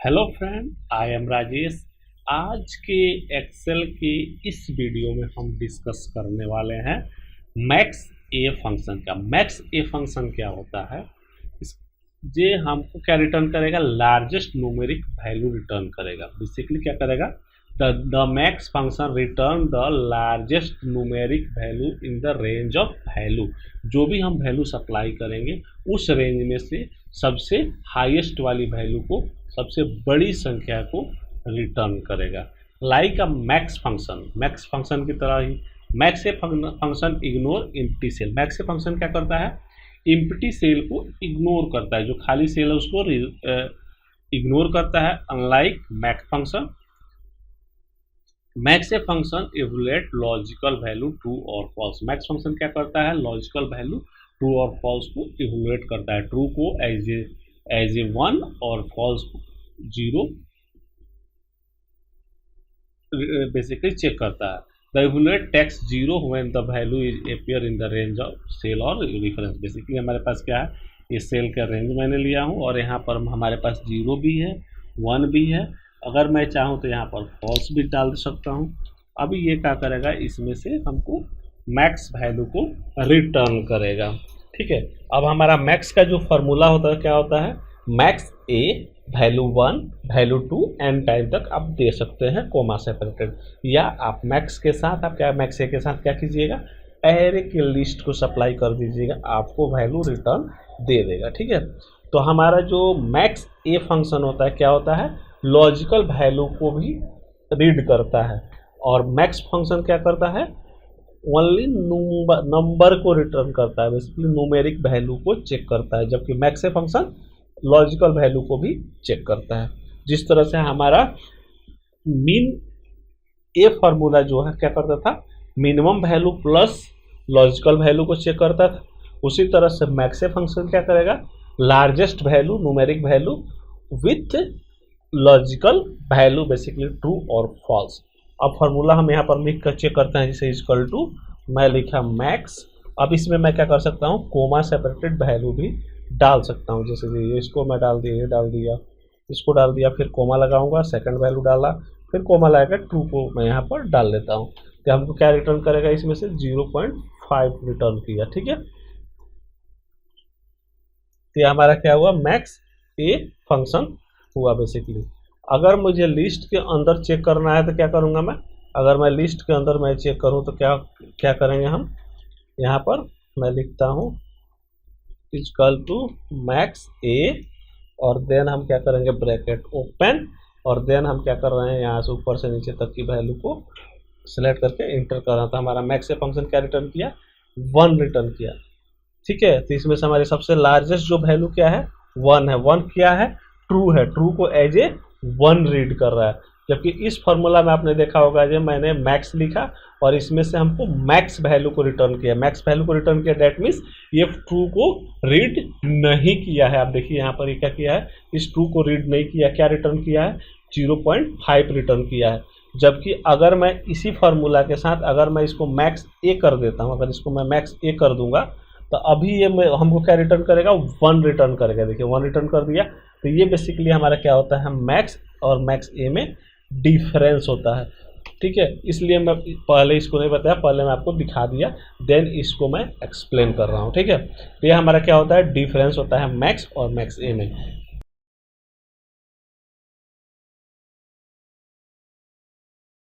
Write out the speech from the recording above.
Hello friend, I am Rajesh. आज के Excel के इस वीडियो में हम डिस्कस करने वाले हैं मैक्स ए फंक्शन का। मैक्स ए फंक्शन क्या होता है? इस ये हमको क्या रिटर्न करेगा? लार्जेस्ट न्यूमेरिक वैल्यू रिटर्न करेगा। बेसिकली क्या करेगा? The max function return the largest numeric value in the range of value. जो भी हम वैल्यू सप्लाई करेंगे उस रेंज में से सबसे हाईएस्ट वाली वैल्यू को, सबसे बड़ी संख्या को रिटर्न करेगा। Like a max function, max function की तरह ही max A function ignore empty cell. Max A function क्या करता है? एम्प्टी सेल को इग्नोर करता है, जो खाली सेल है उसको इग्नोर करता है। Unlike max function, max A function evaluate logical value true और फॉल्स। मैक्स फंक्शन क्या करता है? लॉजिकल वैल्यू ट्रू और फॉल्स को इवैल्यूएट करता है। ट्रू को एज ए 1 और फॉल्स को 0 बेसिकली चेक करता है। The evaluate takes 0 when the value is appear in the range of sale और रेफरेंस। बेसिकली हमारे पास क्या है? इस सेल का रेंज मैंने लिया हूँ और यहाँ पर हमारे पास 0 भी है, 1 भी है। अगर मैं चाहूँ तो यहाँ पर फॉल्स भी डाल सकता हूँ। अभी ये क्या करेगा? इसमें से हमको मैक्स वैल्यू को रिटर्न करेगा। ठीक है, अब हमारा मैक्स का जो फॉर्मूला होता है क्या होता है? मैक्स ए वैल्यू 1 वैल्यू 2 एन टाइम तक आप दे सकते हैं कोमा सेपरेटेड, या आप मैक्स के साथ आप क्या मैक्स ए के साथ क्या कीजिएगा? एरे की लिस्ट को सप्लाई कर दीजिएगा, आपको वैल्यू रिटर्न दे देगा। ठीक है, तो हमारा जो मैक्स ए फंक्शन होता है क्या होता है? लॉजिकल वैल्यू को भी रीड करता है। और मैक्स फंक्शन क्या करता है? ओनली नंबर को रिटर्न करता है, बेसिकली न्यूमेरिक वैल्यू को चेक करता है, जबकि max A function logical value को भी चेक करता है। जिस तरह से हमारा मीन ए फार्मूला जो है क्या करता था? Minimum value plus logical value को चेक करता था, उसी तरह से मैक्स ए फंक्शन क्या करेगा? Largest value numeric value with logical value, basically true और फॉल्स। अब फार्मूला हम यहाँ पर लिख कर चेक करते हैं, जैसे इक्वल टू मैं लिखा मैक्स। अब इसमें मैं क्या कर सकता हूँ? कोमा सेपरेटेड वैल्यू भी डाल सकता हूँ। जैसे ये इसको मैं डाल दिया, ये डाल दिया, इसको डाल दिया, फिर कोमा लगाऊंगा, सेकंड वैल्यू डाला, फिर कोमा लगाकर ट्रू को मैं यहाँ पर डाल लेता हूँ। तो हमको क्या रिटर्न करेगा? इसमें से 0.5 रिटर्न किया। ठीक है, तो ये हमारा क्या हुआ? मैक्स ए फंक्शन हुआ बेसिकली। अगर मुझे लिस्ट के अंदर चेक करना है तो क्या करूँगा मैं? अगर मैं लिस्ट के अंदर मैं चेक करूँ तो क्या करेंगे हम? यहाँ पर मैं लिखता हूँ इक्वल टू मैक्स ए, और देन हम क्या करेंगे? ब्रैकेट ओपन, और देन हम क्या कर रहे हैं? यहाँ से ऊपर से नीचे तक की वैल्यू को सिलेक्ट करके इंटर कर रहा था। हमारा मैक्स ए फंक्शन क्या रिटर्न किया? 1 रिटर्न किया। ठीक है, तो इसमें से हमारी सबसे लार्जेस्ट जो वैल्यू क्या है? 1 है। 1 क्या है? ट्रू है। ट्रू को एज ए 1 रीड कर रहा है, जबकि इस फॉर्मूला में आपने देखा होगा जो मैंने मैक्स लिखा और इसमें से हमको मैक्स वैल्यू को रिटर्न किया। मैक्स वैल्यू को रिटर्न किया, डेट मीन्स ये ट्रू को रीड नहीं किया है। आप देखिए यहाँ पर ये क्या किया है? इस ट्रू को रीड नहीं किया। क्या रिटर्न किया है? 0.5 रिटर्न किया है। जबकि अगर मैं इसी फार्मूला के साथ अगर मैं इसको मैक्स ए कर देता हूँ, अगर इसको मैं मैक्स ए कर दूंगा तो अभी ये हमको क्या रिटर्न करेगा? 1 रिटर्न करेगा। देखिए 1 रिटर्न कर दिया। तो ये बेसिकली हमारा क्या होता है? मैक्स और मैक्स ए में डिफरेंस होता है। ठीक है, इसलिए मैं पहले इसको नहीं बताया, पहले मैं आपको दिखा दिया, देन इसको मैं एक्सप्लेन कर रहा हूँ। ठीक है, तो ये हमारा क्या होता है? डिफरेंस होता है मैक्स और मैक्स ए में।